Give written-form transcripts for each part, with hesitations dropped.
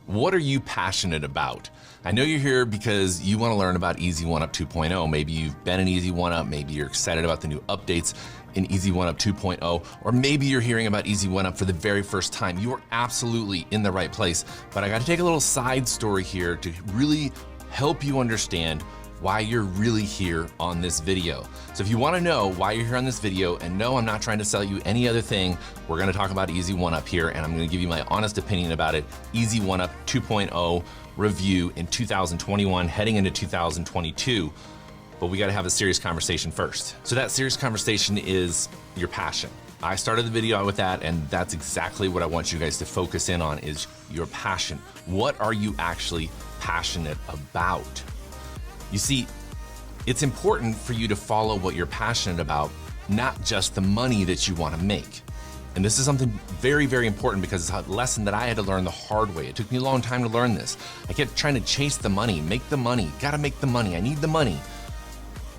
What are you passionate about? I know you're here because you want to learn about Easy1up 2.0. Maybe you've been in Easy1up, maybe you're excited about the new updates in Easy1up 2.0, or maybe you're hearing about Easy1up for the very first time. You are absolutely in the right place, but I got to take a little side story here to really help you understand why you're really here on this video. So if you want to know why you're here on this video, and no, I'm not trying to sell you any other thing, we're going to talk about Easy1up here, and I'm going to give you my honest opinion about it. Easy1up 2.0 review in 2021, heading into 2022. But we got to have a serious conversation first. So that serious conversation is your passion. I started the video with that, and that's exactly what I want you guys to focus in on, is your passion. What are you actually passionate about? You see, it's important for you to follow what you're passionate about, not just the money that you want to make. And this is something very, very important, because it's a lesson that I had to learn the hard way. It took me a long time to learn this. I kept trying to chase the money, make the money, gotta make the money, I need the money,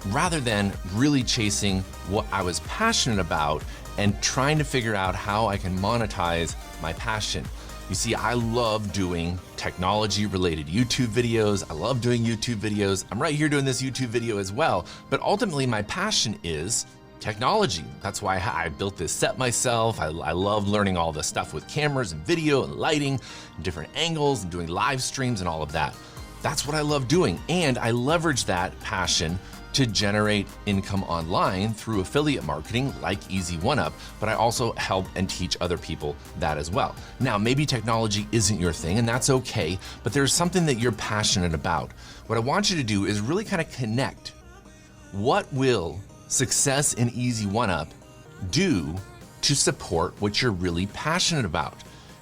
rather than really chasing what I was passionate about and trying to figure out how I can monetize my passion. You see, I love doing technology-related YouTube videos. I love doing YouTube videos. I'm right here doing this YouTube video as well, but ultimately my passion is technology. That's why I built this set myself. I love learning all the stuff with cameras and video and lighting and different angles and doing live streams and all of that. That's what I love doing, and I leverage that passion to generate income online through affiliate marketing like Easy1up, but I also help and teach other people that as well. Now, maybe technology isn't your thing, and that's okay, but there's something that you're passionate about. What I want you to do is really kind of connect. What will success in Easy1up do to support what you're really passionate about?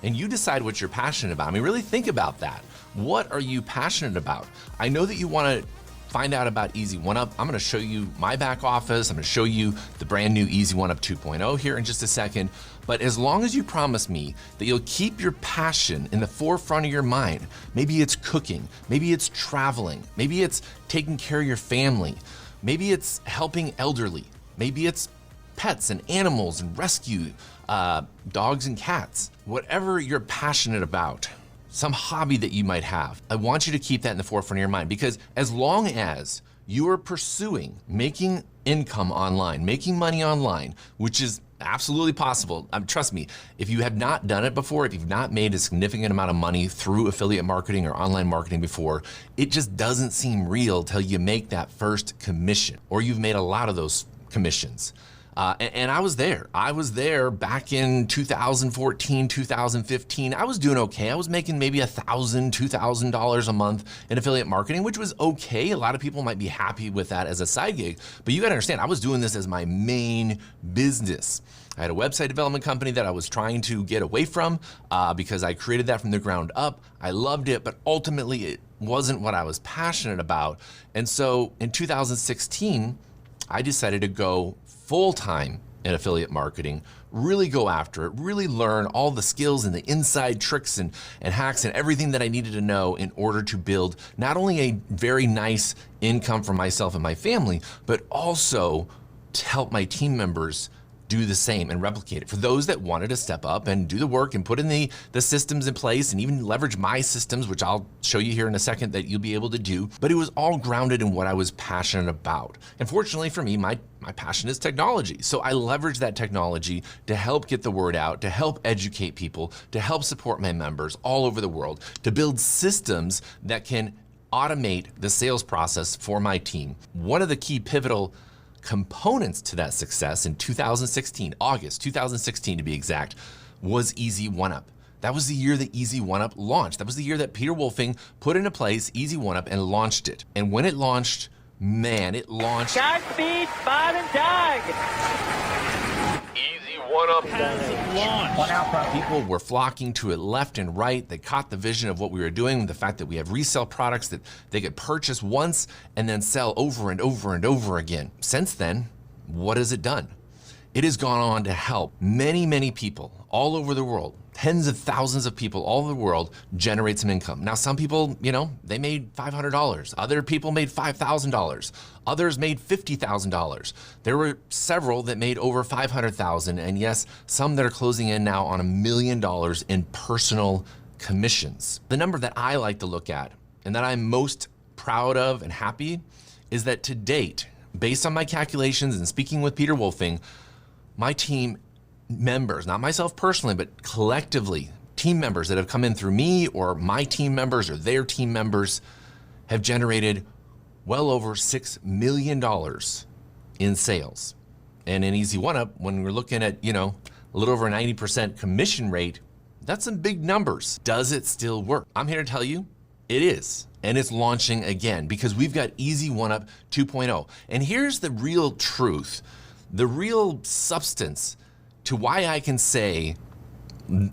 And you decide what you're passionate about. I mean, really think about that. What are you passionate about? I know that you want to find out about Easy1up. I'm gonna show you my back office. I'm gonna show you the brand new Easy1up 2.0 here in just a second. But as long as you promise me that you'll keep your passion in the forefront of your mind, maybe it's cooking, maybe it's traveling, maybe it's taking care of your family, maybe it's helping elderly, maybe it's pets and animals and rescue dogs and cats, whatever you're passionate about, some hobby that you might have, I want you to keep that in the forefront of your mind, because as long as you are pursuing making income online, making money online, which is absolutely possible. Trust me, if you have not done it before, if you've not made a significant amount of money through affiliate marketing or online marketing before, it just doesn't seem real till you make that first commission, or you've made a lot of those commissions. And I was there. I was there back in 2014, 2015. I was doing okay. I was making maybe $1,000, $2,000 a month in affiliate marketing, which was okay. A lot of people might be happy with that as a side gig, but you gotta understand, I was doing this as my main business. I had a website development company that I was trying to get away from because I created that from the ground up. I loved it, but ultimately it wasn't what I was passionate about. And so in 2016, I decided to go full-time in affiliate marketing, really go after it, really learn all the skills and the inside tricks and hacks and everything that I needed to know in order to build not only a very nice income for myself and my family, but also to help my team members do the same and replicate it. For those that wanted to step up and do the work and put in the systems in place and even leverage my systems, which I'll show you here in a second that you'll be able to do, but it was all grounded in what I was passionate about. And fortunately for me, my passion is technology. So I leverage that technology to help get the word out, to help educate people, to help support my members all over the world, to build systems that can automate the sales process for my team. One of the key pivotal components to that success in 2016, August 2016 to be exact, was Easy1up. That was the year that Easy1up launched. That was the year that Peter Wolfing put into place Easy1up and launched it. And when it launched, man, it launched. Godspeed, Spot and Tag. Easy1up has launched. People were flocking to it left and right. They caught the vision of what we were doing, the fact that we have resale products that they could purchase once and then sell over and over and over again. Since then, what has it done? It has gone on to help many, many people all over the world, tens of thousands of people all over the world, generate some income. Now, some people, they made $500. Other people made $5,000. Others made $50,000. There were several that made over $500,000. And yes, some that are closing in now on $1 million in personal commissions. The number that I like to look at and that I'm most proud of and happy is that to date, based on my calculations and speaking with Peter Wolfing, my team members, not myself personally, but collectively, team members that have come in through me or my team members or their team members have generated well over $6 million in sales. And in Easy1up, when we're looking at, a little over a 90% commission rate, that's some big numbers. Does it still work? I'm here to tell you it is. And it's launching again because we've got Easy1up 2.0. And here's the real truth, the real substance to why I can say,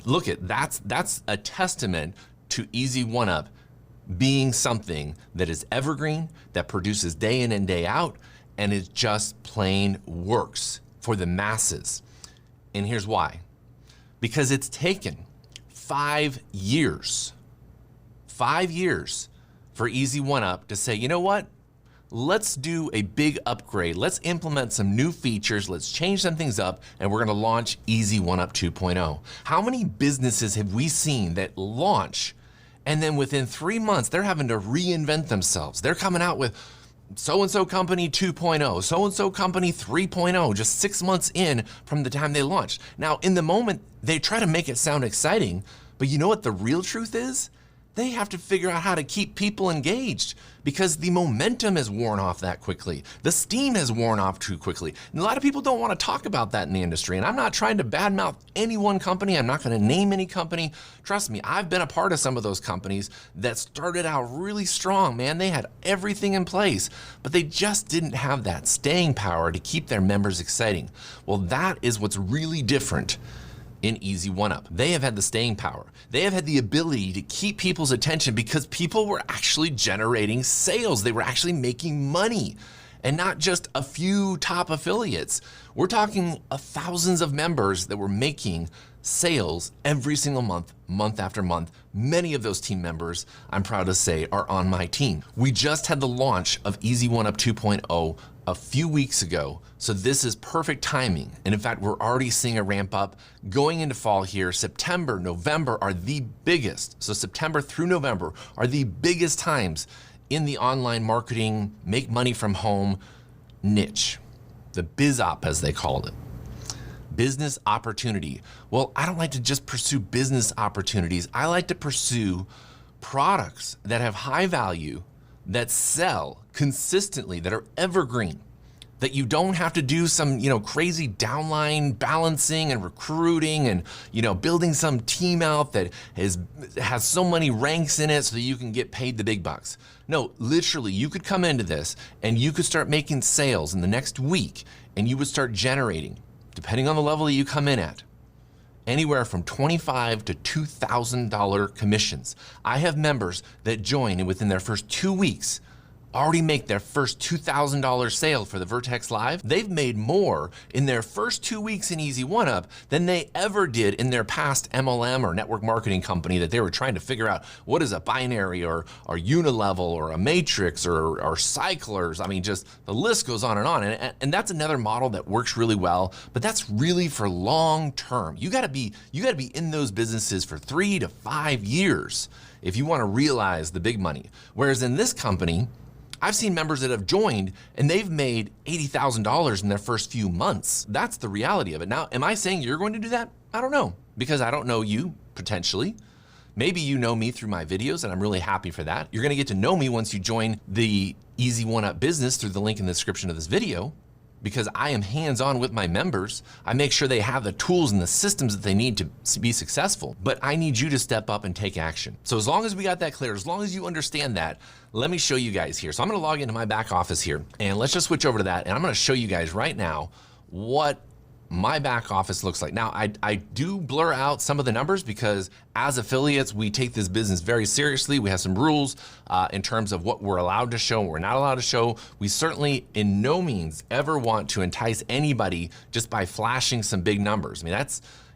look that's a testament to Easy1up being something that is evergreen, that produces day in and day out, and it just plain works for the masses. And here's why. Because it's taken 5 years for Easy1up to say, you know what? Let's do a big upgrade. Let's implement some new features. Let's change some things up, and we're gonna launch Easy1up 2.0. How many businesses have we seen that launch, and then within 3 months, they're having to reinvent themselves? They're coming out with so-and-so company 2.0, so-and-so company 3.0, just 6 months in from the time they launched. Now, in the moment, they try to make it sound exciting, but you know what the real truth is? They have to figure out how to keep people engaged because the momentum has worn off that quickly. The steam has worn off too quickly. And a lot of people don't want to talk about that in the industry. And I'm not trying to badmouth any one company. I'm not going to name any company. Trust me, I've been a part of some of those companies that started out really strong, man. They had everything in place, but they just didn't have that staying power to keep their members exciting. Well, that is what's really different in Easy1up. They have had the staying power. They have had the ability to keep people's attention because people were actually generating sales. They were actually making money, and not just a few top affiliates. We're talking thousands of members that were making sales every single month, month after month. Many of those team members, I'm proud to say, are on my team. We just had the launch of Easy1up 2.0 a few weeks ago, so this is perfect timing. And in fact, we're already seeing a ramp up going into fall here. September, November are the biggest. So September through November are the biggest times in the online marketing, make money from home niche, the Biz Opp as they called it. Business opportunity. Well, I don't like to just pursue business opportunities. I like to pursue products that have high value, that sell consistently, that are evergreen, that you don't have to do some, crazy downline balancing and recruiting and, building some team out that has so many ranks in it so that you can get paid the big bucks. No, literally, you could come into this and you could start making sales in the next week, and you would start generating, depending on the level that you come in at, anywhere from $25 to $2,000 commissions. I have members that join and within their first 2 weeks already make their first $2,000 sale for the Vertex Live. They've made more in their first 2 weeks in Easy1up than they ever did in their past MLM or network marketing company that they were trying to figure out what is a binary or unilevel or a matrix or cyclers. I mean, just the list goes on. And that's another model that works really well, but that's really for long term. You gotta be in those businesses for 3 to 5 years if you wanna realize the big money. Whereas in this company, I've seen members that have joined and they've made $80,000 in their first few months. That's the reality of it. Now, am I saying you're going to do that? I don't know, because I don't know you, potentially. Maybe you know me through my videos, and I'm really happy for that. You're gonna get to know me once you join the Easy1up business through the link in the description of this video, because I am hands-on with my members. I make sure they have the tools and the systems that they need to be successful, but I need you to step up and take action. So as long as we got that clear, as long as you understand that, let me show you guys here. So I'm gonna log into my back office here, and let's just switch over to that, and I'm gonna show you guys right now what my back office looks like. Now, I do blur out some of the numbers because as affiliates, we take this business very seriously. We have some rules in terms of what we're allowed to show and we're not allowed to show. We certainly in no means ever want to entice anybody just by flashing some big numbers. I mean,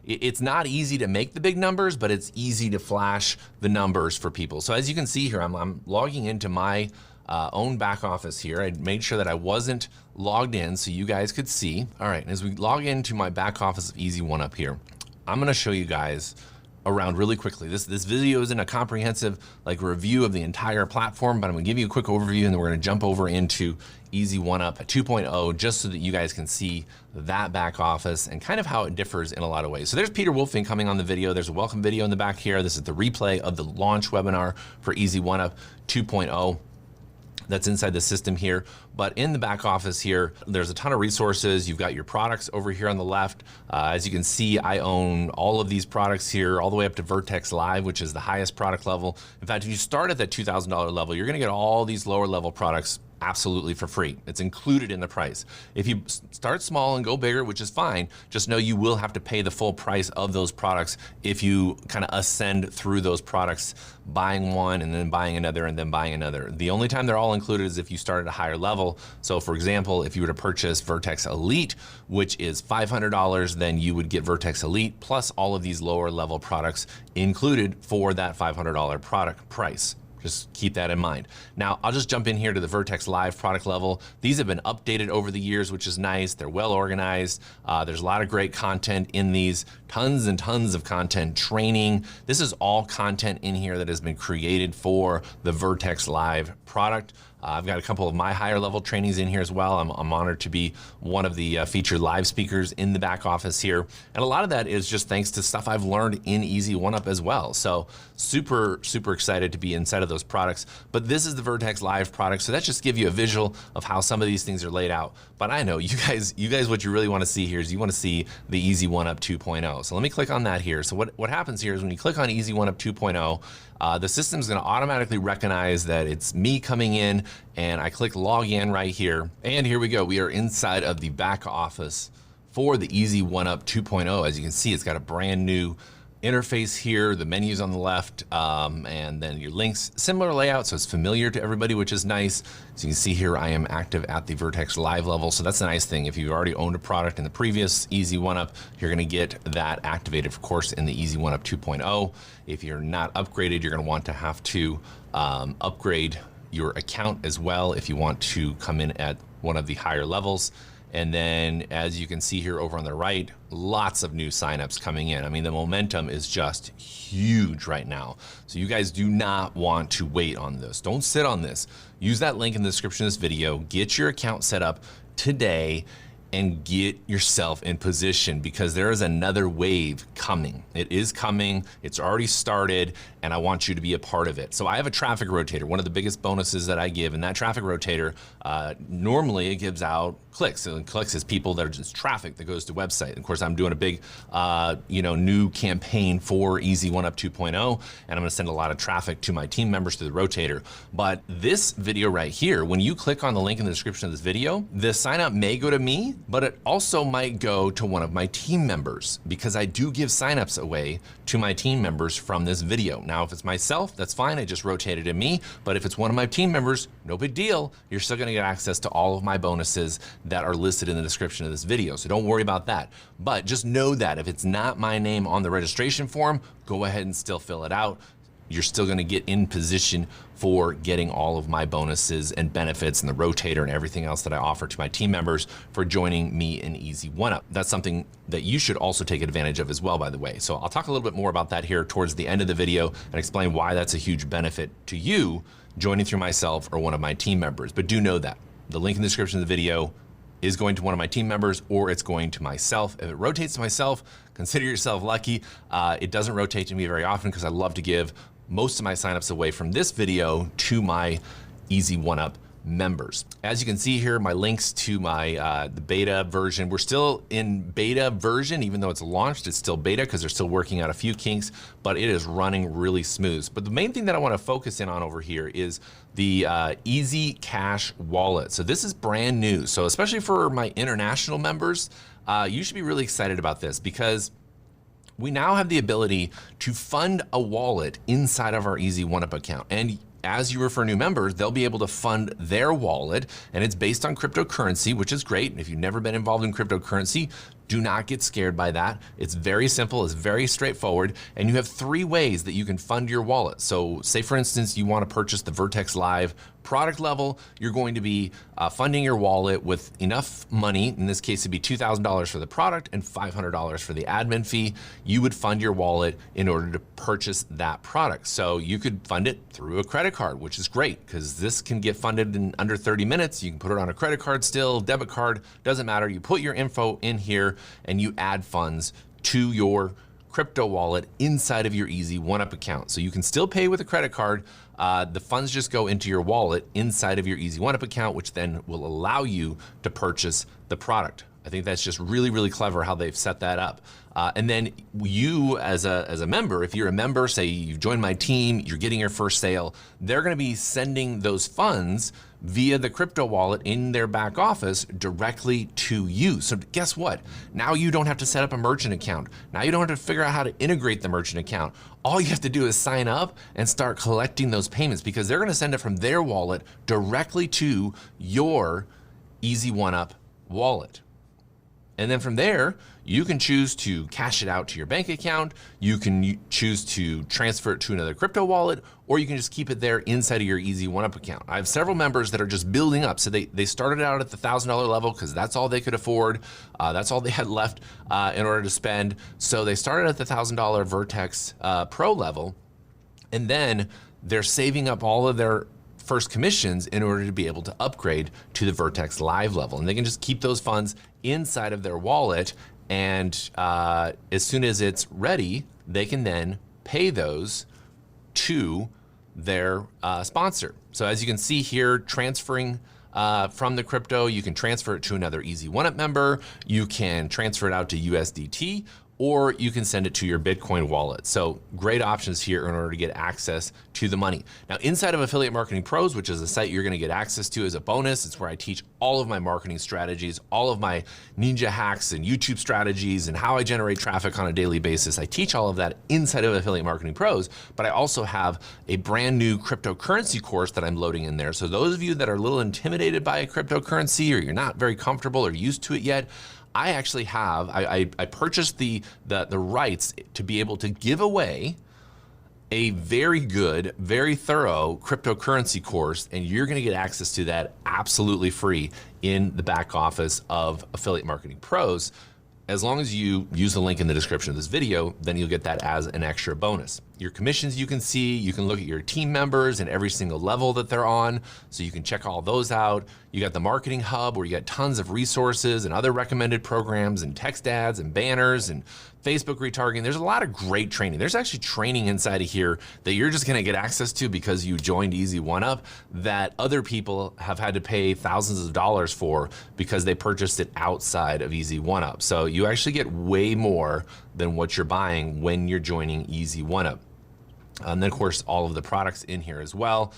it's not easy to make the big numbers, but it's easy to flash the numbers for people. So as you can see here, I'm logging into my own back office here. I made sure that I wasn't logged in so you guys could see. All right, and as we log into my back office of Easy1up here, I'm gonna show you guys around really quickly. This video isn't a comprehensive like review of the entire platform, but I'm gonna give you a quick overview and then we're gonna jump over into Easy1up 2.0 just so that you guys can see that back office and kind of how it differs in a lot of ways. So there's Peter Wolfing coming on the video. There's a welcome video in the back here. This is the replay of the launch webinar for Easy1up 2.0. That's inside the system here. But in the back office here, there's a ton of resources. You've got your products over here on the left. As you can see, I own all of these products here, all the way up to Vertex Live, which is the highest product level. In fact, if you start at that $2,000 level, you're gonna get all these lower level products absolutely for free. It's included in the price. If you start small and go bigger, which is fine, just know you will have to pay the full price of those products if you kind of ascend through those products, buying one and then buying another and then buying another. The only time they're all included is if you start at a higher level. So for example, if you were to purchase Vertex Elite, which is $500, then you would get Vertex Elite plus all of these lower level products included for that $500 product price. Just keep that in mind. Now, I'll just jump in here to the Vertex Live product level. These have been updated over the years, which is nice. They're well organized. There's a lot of great content in these, tons and tons of content, training. This is all content in here that has been created for the Vertex Live product. I've got a couple of my higher level trainings in here as well. I'm honored to be one of the featured live speakers in the back office here. And a lot of that is just thanks to stuff I've learned in Easy1up as well. So super, super excited to be inside of those products. But this is the Vertex Live product. So that just gives you a visual of how some of these things are laid out. But I know you guys, what you really want to see here is you want to see the Easy1up 2.0. So let me click on that here. So what happens here is when you click on Easy1up 2.0, the system's going to automatically recognize that it's me coming in, and I click log in right here. And here we go. We are inside of the back office for the Easy1up 2.0. As you can see, it's got a brand new interface here, the menus on the left, and then your links, similar layout, so it's familiar to everybody, which is nice. So you can see here, I am active at the Vertex Live level. So that's a nice thing. If you already owned a product in the previous Easy1up, you're gonna get that activated, of course, in the Easy1up 2.0. If you're not upgraded, you're gonna want to have to upgrade your account as well if you want to come in at one of the higher levels. And then as you can see here over on the right, lots of new signups coming in. I mean, the momentum is just huge right now. So you guys do not want to wait on this. Don't sit on this. Use that link in the description of this video, get your account set up today and get yourself in position because there is another wave coming. It is coming, it's already started, and I want you to be a part of it. So I have a traffic rotator, one of the biggest bonuses that I give, and that traffic rotator, normally it gives out clicks. And clicks is people that are just traffic that goes to website. And of course, I'm doing a big new campaign for Easy1up 2.0, and I'm gonna send a lot of traffic to my team members through the rotator. But this video right here, when you click on the link in the description of this video, the sign up may go to me, but it also might go to one of my team members because I do give signups away to my team members from this video. Now, if it's myself, that's fine. I just rotated to me. But if it's one of my team members, no big deal. You're still gonna get access to all of my bonuses that are listed in the description of this video. So don't worry about that. But just know that if it's not my name on the registration form, go ahead and still fill it out. You're still gonna get in position for getting all of my bonuses and benefits and the rotator and everything else that I offer to my team members for joining me in Easy1up. That's something that you should also take advantage of as well, by the way. So I'll talk a little bit more about that here towards the end of the video and explain why that's a huge benefit to you joining through myself or one of my team members. But do know that the link in the description of the video is going to one of my team members or it's going to myself. If it rotates to myself, consider yourself lucky. It doesn't rotate to me very often because I love to give most of my signups away from this video to my Easy1up members. As you can see here, my links to my the beta version. We're still in beta version, even though it's launched, it's still beta because they're still working out a few kinks, but it is running really smooth. But the main thing that I want to focus in on over here is the Easy Cash wallet. So this is brand new. So especially for my international members, you should be really excited about this because we now have the ability to fund a wallet inside of our Easy1up account. And as you refer new members, they'll be able to fund their wallet, and it's based on cryptocurrency, which is great. If you've never been involved in cryptocurrency, Do not get scared by that. It's very simple, it's very straightforward, and you have 3 ways that you can fund your wallet. So say for instance, you want to purchase the Vertex Live product level, you're going to be funding your wallet with enough money, in this case it'd be $2,000 for the product and $500 for the admin fee. You would fund your wallet in order to purchase that product. So you could fund it through a credit card, which is great because this can get funded in under 30 minutes. You can put it on a credit card still, debit card, doesn't matter. You put your info in here and you add funds to your crypto wallet inside of your Easy1up account. So you can still pay with a credit card. The funds just go into your wallet inside of your Easy1up account, which then will allow you to purchase the product. I think that's just really, really clever how they've set that up. And then you as a member, if you're a member, say you've joined my team, you're getting your first sale, they're gonna be sending those funds via the crypto wallet in their back office directly to you. So guess what? Now you don't have to set up a merchant account. Now you don't have to figure out how to integrate the merchant account. All you have to do is sign up and start collecting those payments because they're gonna send it from their wallet directly to your Easy1up wallet. And then from there, you can choose to cash it out to your bank account, you can choose to transfer it to another crypto wallet, or you can just keep it there inside of your Easy1up account. I have several members that are just building up. So they started out at the $1,000 level because that's all they could afford. That's all they had left in order to spend. So they started at the $1,000 Vertex Pro level, and then they're saving up all of their first commissions in order to be able to upgrade to the Vertex Live level. And they can just keep those funds inside of their wallet, and as soon as it's ready, they can then pay those to their sponsor. So as you can see here, transferring from the crypto, you can transfer it to another Easy1up member, you can transfer it out to USDT, or you can send it to your Bitcoin wallet. So great options here in order to get access to the money. Now inside of Affiliate Marketing Pros, which is a site you're gonna get access to as a bonus, it's where I teach all of my marketing strategies, all of my ninja hacks and YouTube strategies and how I generate traffic on a daily basis. I teach all of that inside of Affiliate Marketing Pros, but I also have a brand new cryptocurrency course that I'm loading in there. So those of you that are a little intimidated by a cryptocurrency or you're not very comfortable or used to it yet, I actually have, I purchased the rights to be able to give away a very good, very thorough cryptocurrency course, and you're gonna get access to that absolutely free in the back office of Affiliate Marketing Pros. As long as you use the link in the description of this video, then you'll get that as an extra bonus. Your commissions you can see, you can look at your team members and every single level that they're on, so you can check all those out. You got the marketing hub where you got tons of resources and other recommended programs and text ads and banners and Facebook retargeting. There's a lot of great training. There's actually training inside of here that you're just gonna get access to because you joined Easy1up that other people have had to pay thousands of dollars for because they purchased it outside of Easy1up. So you actually get way more than what you're buying when you're joining Easy1up. And then of course, all of the products in here as well.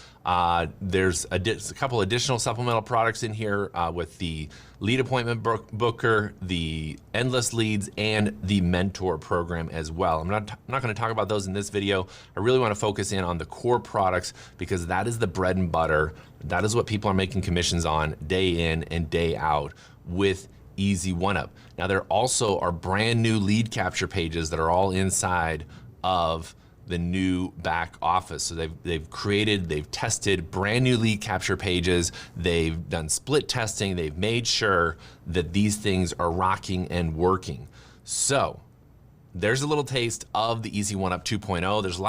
There's a couple additional supplemental products in here with the lead appointment booker, the endless leads, and the mentor program as well. I'm not gonna talk about those in this video. I really wanna focus in on the core products because that is the bread and butter. That is what people are making commissions on day in and day out with Easy1up. Now there also are brand new lead capture pages that are all inside of the new back office. So they've tested brand new lead capture pages. They've done split testing. They've made sure that these things are rocking and working. So there's a little taste of the Easy1up 2.0. There's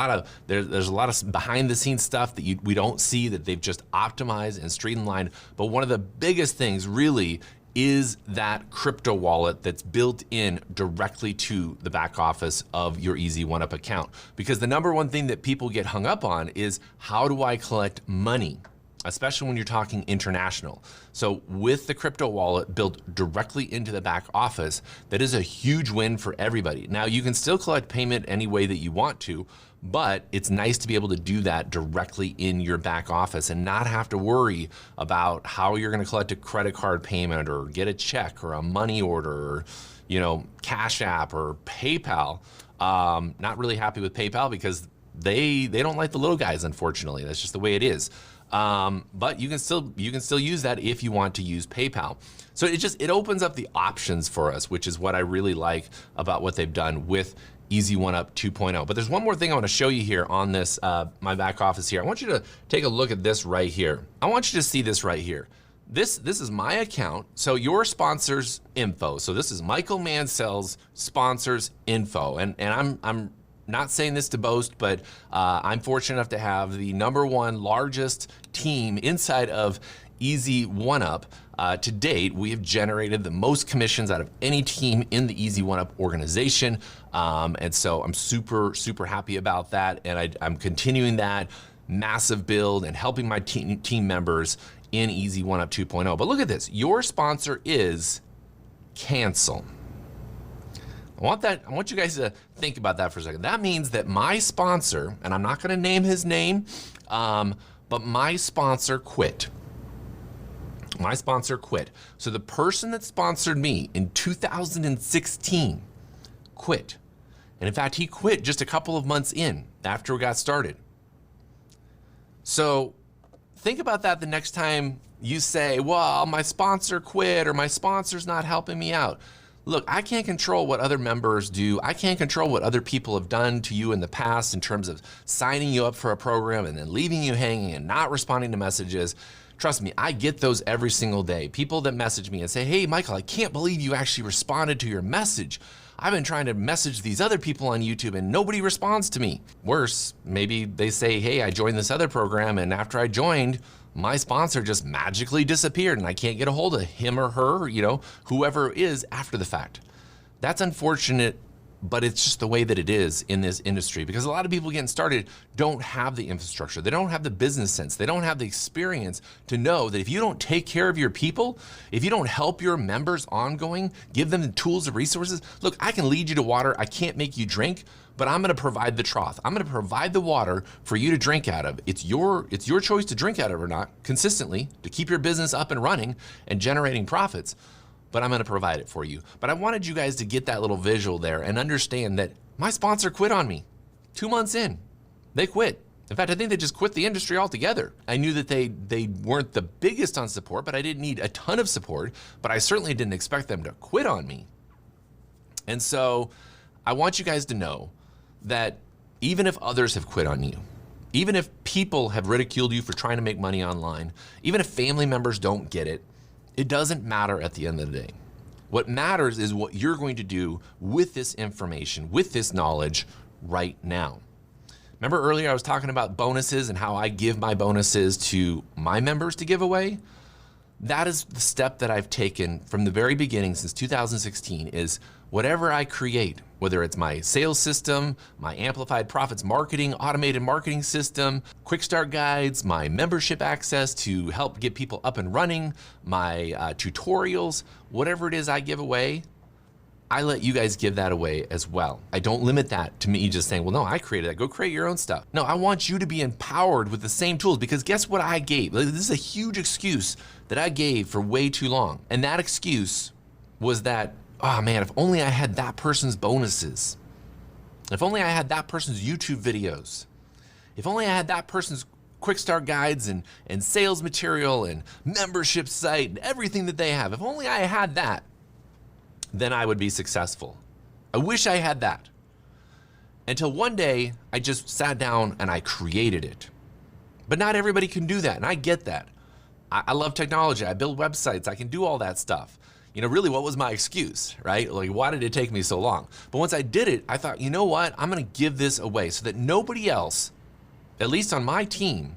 a lot of behind the scenes stuff that we don't see that they've just optimized and streamlined. But one of the biggest things really is that crypto wallet that's built in directly to the back office of your Easy1up account. Because the number one thing that people get hung up on is how do I collect money, especially when you're talking international. So with the crypto wallet built directly into the back office, that is a huge win for everybody. Now you can still collect payment any way that you want to, but it's nice to be able to do that directly in your back office and not have to worry about how you're gonna collect a credit card payment or get a check or a money order or, Cash App or PayPal. Not really happy with PayPal because they don't like the little guys, unfortunately. That's just the way it is. But you can still use that if you want to use PayPal. So it opens up the options for us, which is what I really like about what they've done with Easy1up 2.0. But there's one more thing I want to show you here on this, my back office here. I want you to take a look at this right here. I want you to see this right here. This is my account. So your sponsors info. So this is Michael Mansell's sponsors info. And I'm not saying this to boast, but I'm fortunate enough to have the #1 largest team inside of Easy1up. To date, we have generated the most commissions out of any team in the Easy1up organization. And so I'm super, super happy about that. And I'm continuing that massive build and helping my team members in Easy1up 2.0. But look at this, your sponsor is cancel. I want you guys to think about that for a second. That means that my sponsor, and I'm not gonna name his name, but my sponsor quit. My sponsor quit. So the person that sponsored me in 2016 quit. And in fact, he quit just a couple of months in after we got started. So think about that the next time you say, well, my sponsor quit or my sponsor's not helping me out. Look, I can't control what other members do. I can't control what other people have done to you in the past in terms of signing you up for a program and then leaving you hanging and not responding to messages. Trust me, I get those every single day. People that message me and say, hey, Michael, I can't believe you actually responded to your message. I've been trying to message these other people on YouTube and nobody responds to me. Worse, maybe they say, hey, I joined this other program and after I joined, my sponsor just magically disappeared and I can't get a hold of him or her, whoever it is after the fact. That's unfortunate, but it's just the way that it is in this industry because a lot of people getting started don't have the infrastructure. They don't have the business sense. They don't have the experience to know that if you don't take care of your people, if you don't help your members ongoing, give them the tools and resources. Look, I can lead you to water. I can't make you drink, but I'm going to provide the trough. I'm going to provide the water for you to drink out of. It's your choice to drink out of or not consistently to keep your business up and running and generating profits. But I'm gonna provide it for you. But I wanted you guys to get that little visual there and understand that my sponsor quit on me 2 months in. They quit. In fact, I think they just quit the industry altogether. I knew that they weren't the biggest on support, but I didn't need a ton of support, but I certainly didn't expect them to quit on me. And so I want you guys to know that even if others have quit on you, even if people have ridiculed you for trying to make money online, even if family members don't get it, it doesn't matter at the end of the day. What matters is what you're going to do with this information, with this knowledge right now. Remember earlier I was talking about bonuses and how I give my bonuses to my members to give away? That is the step that I've taken from the very beginning since 2016 is whatever I create, whether it's my sales system, my amplified profits marketing, automated marketing system, QuickStart guides, my membership access to help get people up and running, my tutorials, whatever it is I give away, I let you guys give that away as well. I don't limit that to me just saying, well, no, I created that. Go create your own stuff. No, I want you to be empowered with the same tools because guess what I gave? This is a huge excuse that I gave for way too long. And that excuse was that, oh man, if only I had that person's bonuses. If only I had that person's YouTube videos. If only I had that person's QuickStart guides and sales material and membership site and everything that they have. If only I had that, then I would be successful. I wish I had that. Until one day, I just sat down and I created it. But not everybody can do that, and I get that. I love technology, I build websites, I can do all that stuff. Really, what was my excuse, right? Like, why did it take me so long? But once I did it, I thought, you know what? I'm gonna give this away so that nobody else, at least on my team,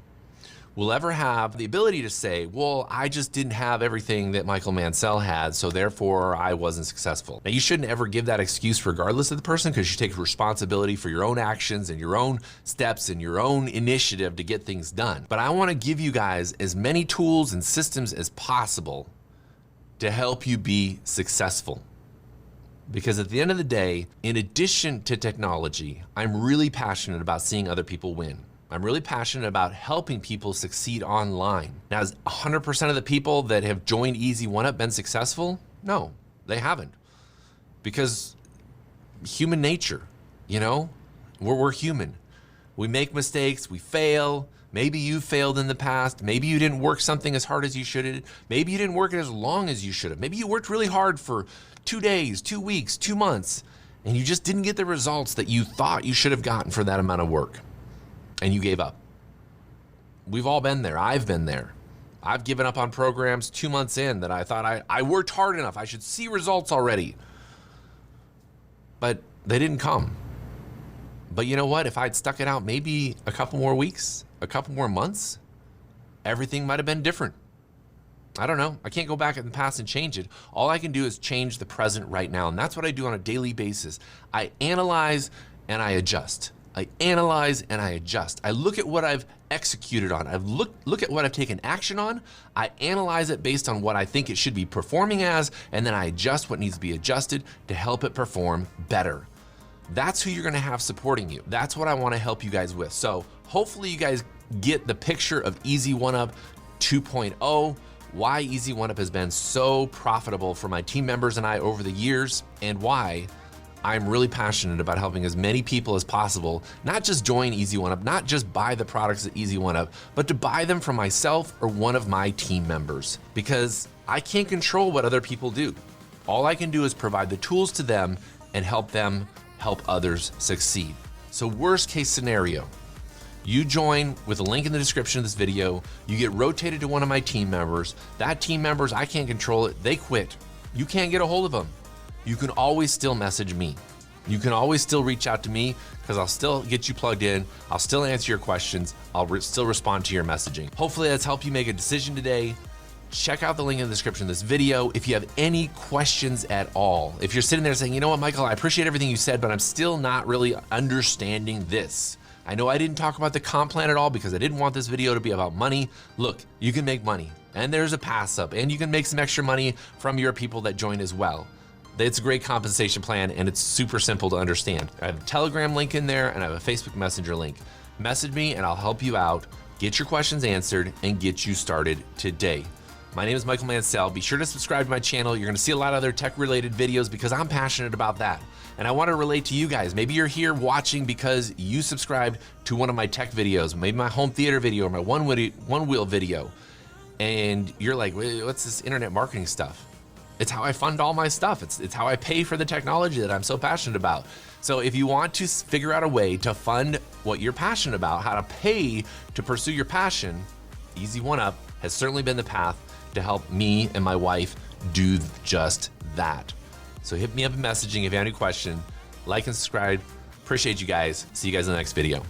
will ever have the ability to say, well, I just didn't have everything that Michael Mansell had, so therefore I wasn't successful. Now, you shouldn't ever give that excuse regardless of the person because you take responsibility for your own actions and your own steps and your own initiative to get things done. But I wanna give you guys as many tools and systems as possible to help you be successful. Because at the end of the day, in addition to technology, I'm really passionate about seeing other people win. I'm really passionate about helping people succeed online. Now, has 100% of the people that have joined Easy1up been successful? No, they haven't. Because human nature, we're human. We make mistakes, we fail. Maybe you failed in the past. Maybe you didn't work something as hard as you should have. Maybe you didn't work it as long as you should have. Maybe you worked really hard for 2 days, 2 weeks, 2 months, and you just didn't get the results that you thought you should have gotten for that amount of work, and you gave up. We've all been there. I've been there. I've given up on programs 2 months in that I thought I worked hard enough. I should see results already. But they didn't come. But you know what? If I'd stuck it out maybe a couple more weeks, a couple more months, everything might have been different. I don't know. I can't go back in the past and change it. All I can do is change the present right now. And that's what I do on a daily basis. I analyze and I adjust. I analyze and I adjust. I look at what I've executed on. I look at what I've taken action on. I analyze it based on what I think it should be performing as, and then I adjust what needs to be adjusted to help it perform better. That's who you're gonna have supporting you. That's what I wanna help you guys with. So hopefully you guys get the picture of Easy1up 2.0, why Easy1up has been so profitable for my team members and I over the years, and why I'm really passionate about helping as many people as possible, not just join Easy1up, not just buy the products at Easy1up, but to buy them from myself or one of my team members, because I can't control what other people do. All I can do is provide the tools to them and help them help others succeed. So worst case scenario, you join with a link in the description of this video, you get rotated to one of my team members. That team members, I can't control it, they quit. You can't get a hold of them. You can always still message me. You can always still reach out to me because I'll still get you plugged in. I'll still answer your questions. I'll still respond to your messaging. Hopefully that's helped you make a decision today. Check out the link in the description of this video. If you have any questions at all, if you're sitting there saying, you know what, Michael, I appreciate everything you said, but I'm still not really understanding this. I know I didn't talk about the comp plan at all because I didn't want this video to be about money. Look, you can make money and there's a pass up and you can make some extra money from your people that join as well. It's a great compensation plan and it's super simple to understand. I have a Telegram link in there and I have a Facebook Messenger link. Message me and I'll help you out, get your questions answered, and get you started today. My name is Michael Mansell. Be sure to subscribe to my channel. You're gonna see a lot of other tech-related videos because I'm passionate about that. And I wanna relate to you guys. Maybe you're here watching because you subscribed to one of my tech videos, maybe my home theater video or my one wheel video. And you're like, what's this internet marketing stuff? It's how I fund all my stuff. It's how I pay for the technology that I'm so passionate about. So if you want to figure out a way to fund what you're passionate about, how to pay to pursue your passion, Easy1up has certainly been the path to help me and my wife do just that. So hit me up in messaging if you have any question, like and subscribe. Appreciate you guys. See you guys in the next video.